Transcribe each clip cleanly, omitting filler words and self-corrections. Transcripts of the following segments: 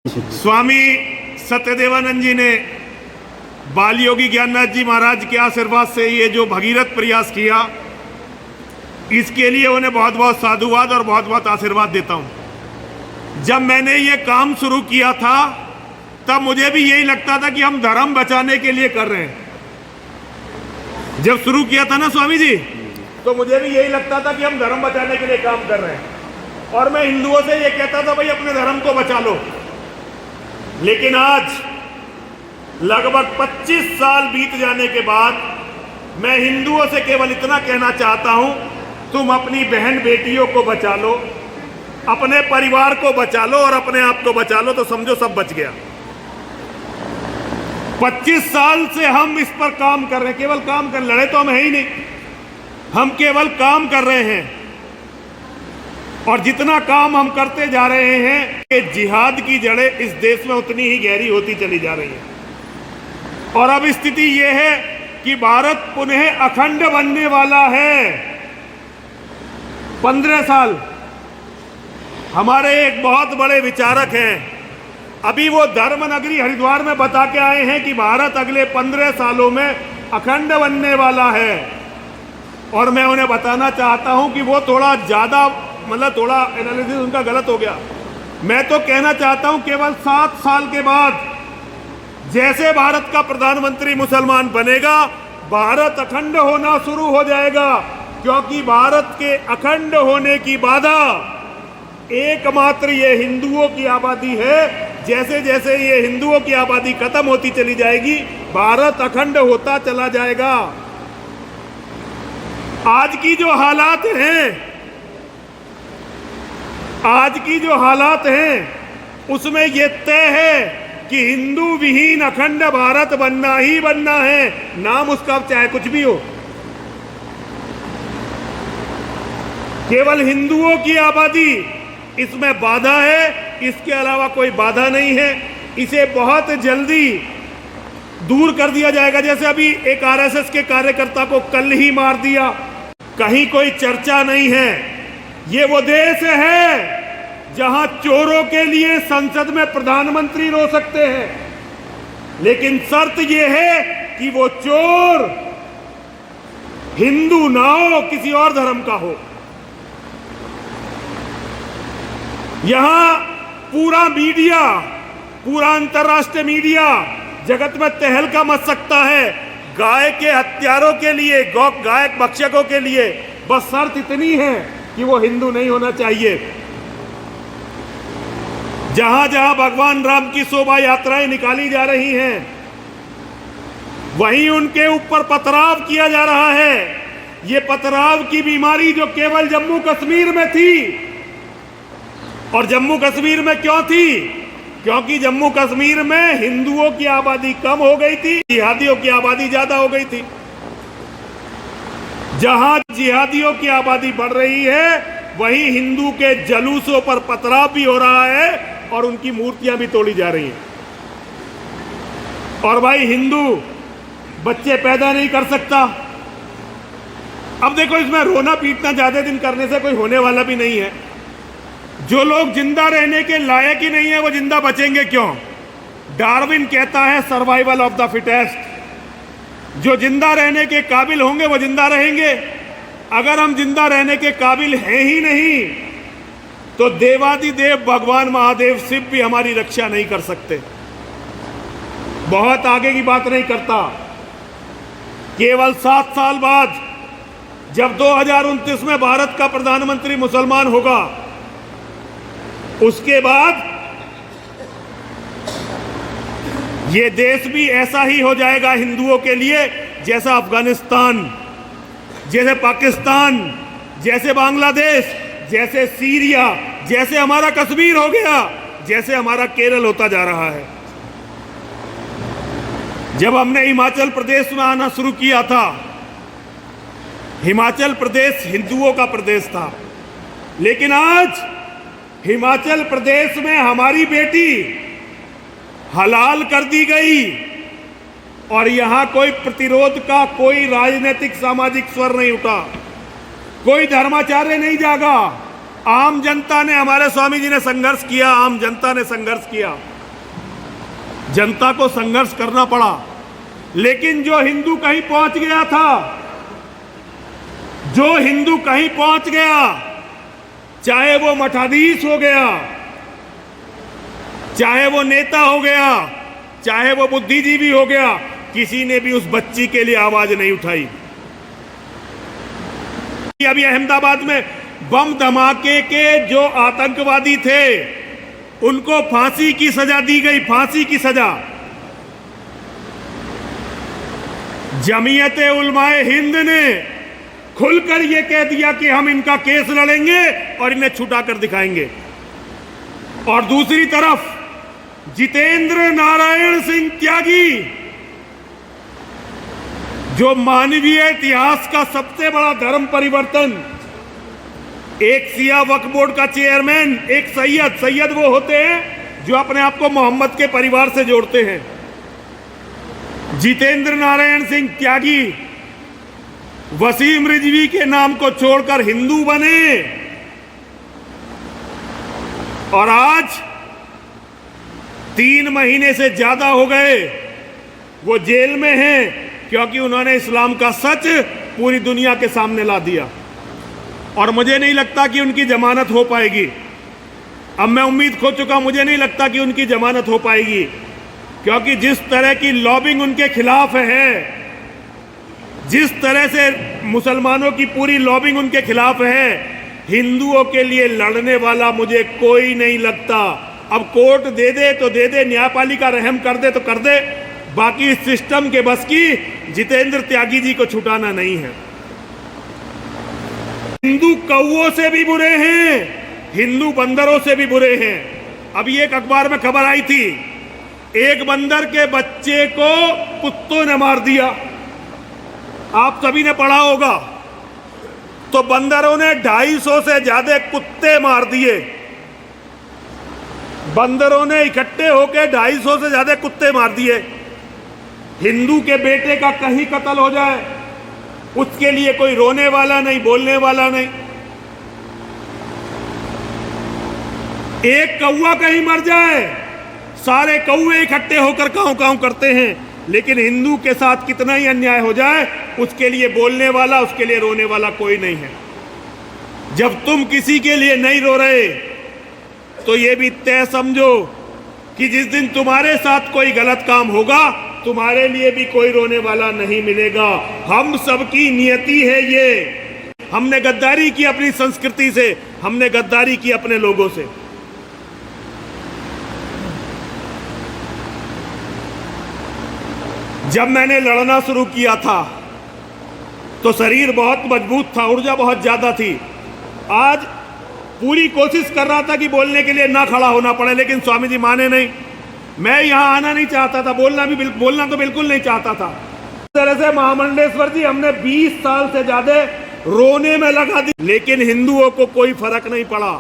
स्वामी सत्यदेवानंद जी ने बाल योगी ज्ञाननाथ जी महाराज के आशीर्वाद से ये जो भगीरथ प्रयास किया, इसके लिए उन्हें बहुत बहुत साधुवाद और बहुत बहुत आशीर्वाद देता हूँ। जब मैंने ये काम शुरू किया था तब मुझे भी यही लगता था कि हम धर्म बचाने के लिए कर रहे हैं। जब शुरू किया था ना स्वामी जी, तो मुझे भी यही लगता था कि हम धर्म बचाने के लिए काम कर रहे हैं, और मैं हिंदुओं से ये कहता था भाई अपने धर्म को बचा लो। लेकिन आज लगभग 25 साल बीत जाने के बाद मैं हिंदुओं से केवल इतना कहना चाहता हूं, तुम अपनी बहन बेटियों को बचा लो, अपने परिवार को बचा लो और अपने आप को बचा लो, तो समझो सब बच गया। 25 साल से हम इस पर काम कर रहे हैं, केवल काम कर, लड़े तो हम है ही नहीं, हम केवल काम कर रहे हैं। और जितना काम हम करते जा रहे हैं कि जिहाद की जड़ें इस देश में उतनी ही गहरी होती चली जा रही हैं। और अब स्थिति यह है कि भारत पुनः अखंड बनने वाला है। 15 साल हमारे एक बहुत बड़े विचारक हैं, अभी वो धर्म नगरी हरिद्वार में बता के आए हैं कि भारत अगले 15 सालों में अखंड बनने वाला है। और मैं उन्हें बताना चाहता हूं कि वो थोड़ा ज्यादा, मतलब थोड़ा एनालिसिस उनका गलत हो गया। मैं तो कहना चाहता हूं केवल 7 साल के बाद जैसे भारत का प्रधानमंत्री मुसलमान बनेगा, भारत अखंड होना शुरू हो जाएगा। क्योंकि भारत के अखंड होने की बाधा एकमात्र ये हिंदुओं की आबादी है। जैसे जैसे ये हिंदुओं की आबादी खत्म होती चली जाएगी, भारत अखंड होता चला जाएगा। आज की जो हालात हैं, उसमें यह तय है कि हिंदू विहीन अखंड भारत बनना ही बनना है, नाम उसका चाहे कुछ भी हो। केवल हिंदुओं की आबादी इसमें बाधा है, इसके अलावा कोई बाधा नहीं है। इसे बहुत जल्दी दूर कर दिया जाएगा। जैसे अभी एक आरएसएस के कार्यकर्ता को कल ही मार दिया, कहीं कोई चर्चा नहीं है। ये वो देश है जहां चोरों के लिए संसद में प्रधानमंत्री रो सकते हैं, लेकिन शर्त यह है कि वो चोर हिंदू ना हो, किसी और धर्म का हो। यहां पूरा मीडिया, पूरा अंतर्राष्ट्रीय मीडिया जगत में तहलका मच सकता है गाय के हत्यारों के लिए, गाय भक्षकों के लिए। बस शर्त इतनी है कि वो हिंदू नहीं होना चाहिए। जहां जहां भगवान राम की शोभा यात्राएं निकाली जा रही हैं, वहीं उनके ऊपर पथराव किया जा रहा है। ये पथराव की बीमारी जो केवल जम्मू कश्मीर में थी, और जम्मू कश्मीर में क्यों थी? क्योंकि जम्मू कश्मीर में हिंदुओं की आबादी कम हो गई थी, जिहादियों की आबादी ज्यादा हो गई थी। जहां जिहादियों की आबादी बढ़ रही है, वहीं हिंदू के जलूसों पर पथराव भी हो रहा है और उनकी मूर्तियां भी तोड़ी जा रही हैं। और भाई हिंदू बच्चे पैदा नहीं कर सकता। अब देखो, इसमें रोना पीटना ज्यादा दिन करने से कोई होने वाला भी नहीं है। जो लोग जिंदा रहने के लायक ही नहीं है, वो जिंदा बचेंगे क्यों? डार्विन कहता है सर्वाइवल ऑफ द फिटेस्ट। जो जिंदा रहने के काबिल होंगे वो जिंदा रहेंगे। अगर हम जिंदा रहने के काबिल हैं ही नहीं, तो देवादिदेव भगवान महादेव शिव भी हमारी रक्षा नहीं कर सकते। बहुत आगे की बात नहीं करता, केवल 7 साल बाद जब 2029 में भारत का प्रधानमंत्री मुसलमान होगा, उसके बाद ये देश भी ऐसा ही हो जाएगा हिंदुओं के लिए, जैसा अफगानिस्तान, जैसे पाकिस्तान, जैसे बांग्लादेश, जैसे सीरिया, जैसे हमारा कश्मीर हो गया, जैसे हमारा केरल होता जा रहा है। जब हमने हिमाचल प्रदेश में आना शुरू किया था, हिमाचल प्रदेश हिंदुओं का प्रदेश था, लेकिन आज हिमाचल प्रदेश में हमारी बेटी हलाल कर दी गई और यहां कोई प्रतिरोध का, कोई राजनीतिक सामाजिक स्वर नहीं उठा, कोई धर्माचार्य नहीं जागा। आम जनता ने, हमारे स्वामी जी ने संघर्ष किया, आम जनता ने संघर्ष किया जनता को संघर्ष करना पड़ा। लेकिन जो हिंदू कहीं पहुंच गया था, जो हिंदू कहीं पहुंच गया, चाहे वो मठाधीश हो गया, चाहे वो नेता हो गया, चाहे वो बुद्धिजीवी हो गया, किसी ने भी उस बच्ची के लिए आवाज नहीं उठाई। अभी अहमदाबाद में बम धमाके के जो आतंकवादी थे उनको फांसी की सजा दी गई, फांसी की सजा। जमीयत उलमाए हिंद ने खुलकर यह कह दिया कि हम इनका केस लड़ेंगे और इन्हें छुटा कर दिखाएंगे। और दूसरी तरफ जितेंद्र नारायण सिंह त्यागी, जो मानवीय इतिहास का सबसे बड़ा धर्म परिवर्तन, एक सिया वक्फ बोर्ड का चेयरमैन, एक सैयद वो होते हैं जो अपने आप को मोहम्मद के परिवार से जोड़ते हैं। जितेंद्र नारायण सिंह त्यागी वसीम रिजवी के नाम को छोड़कर हिंदू बने और आज 3 महीने से ज्यादा हो गए वो जेल में हैं, क्योंकि उन्होंने इस्लाम का सच पूरी दुनिया के सामने ला दिया। और मुझे नहीं लगता कि उनकी जमानत हो पाएगी। अब मैं उम्मीद खो चुका, मुझे नहीं लगता कि उनकी जमानत हो पाएगी, क्योंकि जिस तरह की लॉबिंग उनके खिलाफ है, जिस तरह से मुसलमानों की पूरी लॉबिंग उनके खिलाफ है, हिंदुओं के लिए लड़ने वाला मुझे कोई नहीं लगता। अब कोर्ट दे दे तो दे दे, न्यायपालिका रहम कर दे तो कर दे, बाकी इस सिस्टम के बस की जितेंद्र त्यागी जी को छुटाना नहीं है। हिंदू कौओं से भी बुरे हैं, हिंदू बंदरों से भी बुरे हैं। अभी एक अखबार में खबर आई थी, एक बंदर के बच्चे को कुत्तों ने मार दिया। आप सभी ने पढ़ा होगा। तो बंदरों ने 250 से ज्यादा कुत्ते मार दिए। बंदरों ने इकट्ठे होकर 250 से ज्यादा कुत्ते मार दिए। हिंदू के बेटे का कहीं कत्ल हो जाए, उसके लिए कोई रोने वाला नहीं, बोलने वाला नहीं। एक कौवा कहीं मर जाए, सारे कौवे इकट्ठे होकर काऊ काऊ करते हैं। लेकिन हिंदू के साथ कितना ही अन्याय हो जाए, उसके लिए बोलने वाला, उसके लिए रोने वाला कोई नहीं है। जब तुम किसी के लिए नहीं रो रहे, तो यह भी तय समझो कि जिस दिन तुम्हारे साथ कोई गलत काम होगा, तुम्हारे लिए भी कोई रोने वाला नहीं मिलेगा। हम सबकी नियति है ये। हमने गद्दारी की अपनी संस्कृति से, हमने गद्दारी की अपने लोगों से। जब मैंने लड़ना शुरू किया था तो शरीर बहुत मजबूत था, ऊर्जा बहुत ज्यादा थी। आज पूरी कोशिश कर रहा था कि बोलने के लिए ना खड़ा होना पड़े, लेकिन स्वामी जी माने नहीं। मैं यहां आना नहीं चाहता था, बोलना तो बिल्कुल नहीं चाहता था। इस तरह से महामंडलेश्वर जी, हमने 20 साल से ज्यादा रोने में लगा दी, लेकिन हिंदुओं को कोई फर्क नहीं पड़ा।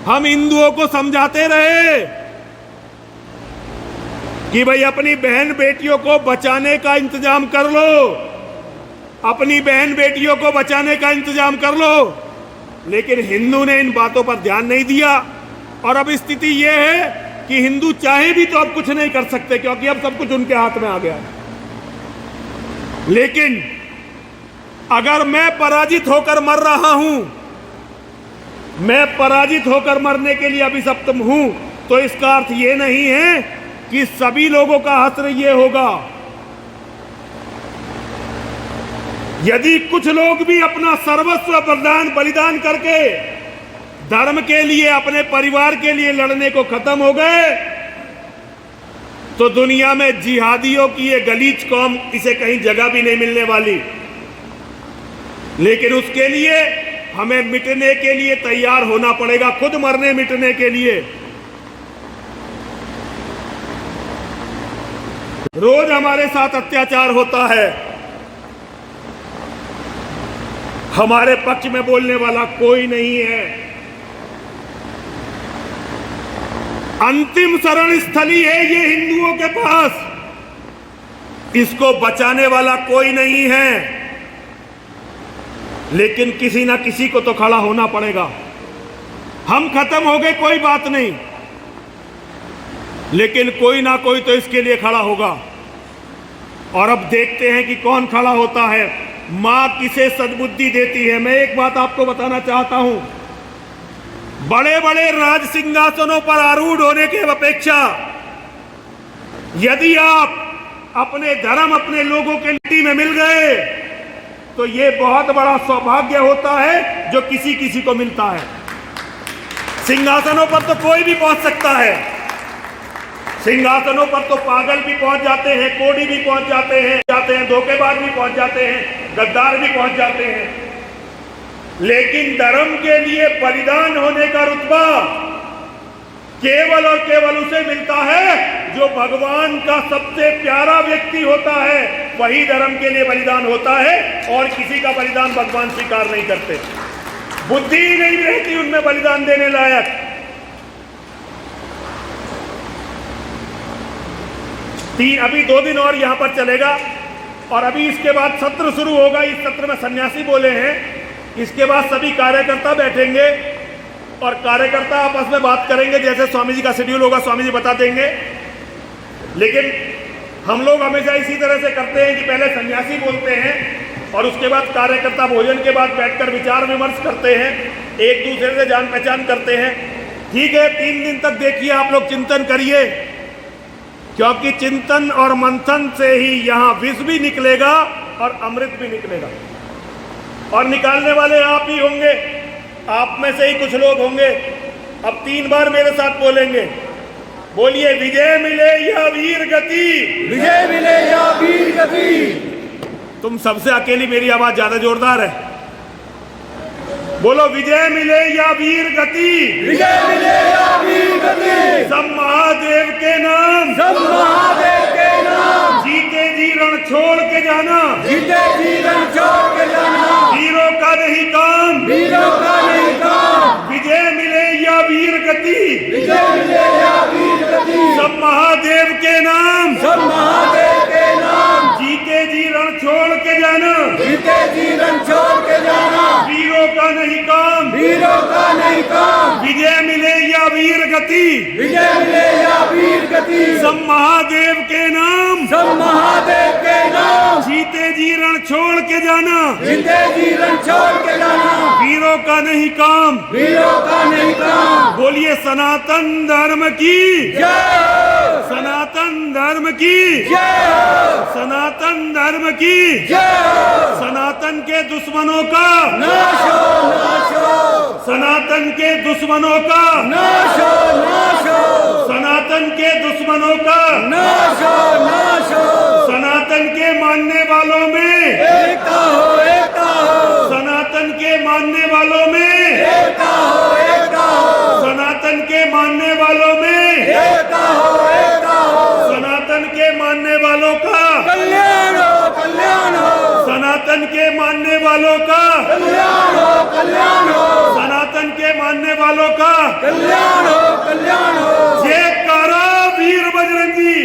हम हिंदुओं को समझाते रहे कि भाई अपनी बहन बेटियों को बचाने का इंतजाम कर लो, अपनी बहन बेटियों को बचाने का इंतजाम कर लो। लेकिन हिंदू ने इन बातों पर ध्यान नहीं दिया। और अब स्थिति यह है कि हिंदू चाहे भी तो अब कुछ नहीं कर सकते, क्योंकि अब सब कुछ उनके हाथ में आ गया है। लेकिन अगर मैं पराजित होकर मर रहा हूं, मैं पराजित होकर मरने के लिए अभिशप्त हूं, तो इसका अर्थ यह नहीं है कि सभी लोगों का हश्र ये होगा। यदि कुछ लोग भी अपना सर्वस्व बलिदान करके धर्म के लिए, अपने परिवार के लिए लड़ने को खत्म हो गए, तो दुनिया में जिहादियों की ये गलीज कौम, इसे कहीं जगह भी नहीं मिलने वाली। लेकिन उसके लिए हमें मिटने के लिए तैयार होना पड़ेगा, खुद मरने मिटने के लिए। रोज हमारे साथ अत्याचार होता है, हमारे पक्ष में बोलने वाला कोई नहीं है। अंतिम शरण स्थली है ये हिंदुओं के पास, इसको बचाने वाला कोई नहीं है। लेकिन किसी ना किसी को तो खड़ा होना पड़ेगा। हम खत्म हो गए कोई बात नहीं, लेकिन कोई ना कोई तो इसके लिए खड़ा होगा। और अब देखते हैं कि कौन खड़ा होता है, मां किसे सद्बुद्धि देती है। मैं एक बात आपको बताना चाहता हूं, बड़े बड़े राज सिंहासनों पर आरूढ़ होने की अपेक्षा यदि आप अपने धर्म, अपने लोगों के लिट्टी में मिल गए तो ये बहुत बड़ा सौभाग्य होता है जो किसी किसी को मिलता है। सिंहासनों पर तो कोई भी पहुंच सकता है, सिंहासनों पर तो पागल भी पहुंच जाते हैं, कोढ़ी भी पहुंच जाते हैं, धोखेबाज भी पहुंच जाते हैं, गद्दार भी पहुंच जाते हैं। लेकिन धर्म के लिए बलिदान होने का रुतबा केवल और केवल उसे मिलता है जो भगवान का सबसे प्यारा व्यक्ति होता है, वही धर्म के लिए बलिदान होता है। और किसी का बलिदान भगवान स्वीकार नहीं करते, बुद्धि ही नहीं रहती उनमें बलिदान देने लायक। अभी 2 दिन और यहां पर चलेगा और अभी इसके बाद सत्र शुरू होगा। इस सत्र में सन्यासी बोले हैं, इसके बाद सभी कार्यकर्ता बैठेंगे और कार्यकर्ता आपस में बात करेंगे। जैसे स्वामी जी का शेड्यूल होगा स्वामी जी बता देंगे, लेकिन हम लोग हमेशा इसी तरह से करते हैं कि पहले सन्यासी बोलते हैं और उसके बाद कार्यकर्ता भोजन के बाद बैठकर विचार विमर्श करते हैं, एक दूसरे से जान पहचान करते हैं। ठीक है, 3 दिन तक देखिए, आप लोग चिंतन करिए, क्योंकि चिंतन और मंथन से ही यहाँ विष भी निकलेगा और अमृत भी निकलेगा। और निकालने वाले आप ही होंगे, आप में से ही कुछ लोग होंगे। अब 3 बार मेरे साथ बोलेंगे, बोलिए, विजय मिले या वीर गति, विजय मिले या वीर गति। तुम सबसे अकेली मेरी आवाज ज्यादा जोरदार है, बोलो, विजय मिले या वीर गति, विजय मिले या वीर गति। सब महादेव के नाम, सब महादेव के नाम। जीते जी रण छोड़ के जाना, जीते जी रण छोड़ के जाना। वीरों का नहीं काम, वीरों का नहीं काम। विजय मिले या वीर गति, विजय मिले या वीर गति। सब महादेव के नाम, सब महादेव के नाम। जीते जी रण छोड़ के जाना, जीते जी रण छोड़ के जाना। वीरों का नहीं काम, वीरों का नहीं काम। विजय मिले या वीर गति, विजय मिले या वीर गति। सब महादेव के नाम, सब महादेव के नाम। जीते जी रण छोड़ के जाना, जीते जी रण छोड़ के जाना। वीरों का नहीं काम, वीरों का नहीं काम। बोलिए, सनातन धर्म की जय, सनातन धर्म की जय, सनातन धर्म की जय। सनातन के दुश्मनों का नाश हो, नाश हो। सनातन के दुश्मनों का नाश हो, नाश हो। सनातन के दुश्मनों का नाश हो, नाश हो। सनातन के मानने वालों में एकता हो, एकता हो। सनातन के मानने वालों में एकता हो, एकता हो। सनातन के मानने वालों में एकता हो, एकता हो। सनातन के मानने वालों का कल्याण हो, कल्याण हो। सनातन के मानने वालों का कल्याण हो, कल्याण हो। सनातन के मानने वालों का कल्याण हो, कल्याण हो। जयकारा वीर बजरंगी।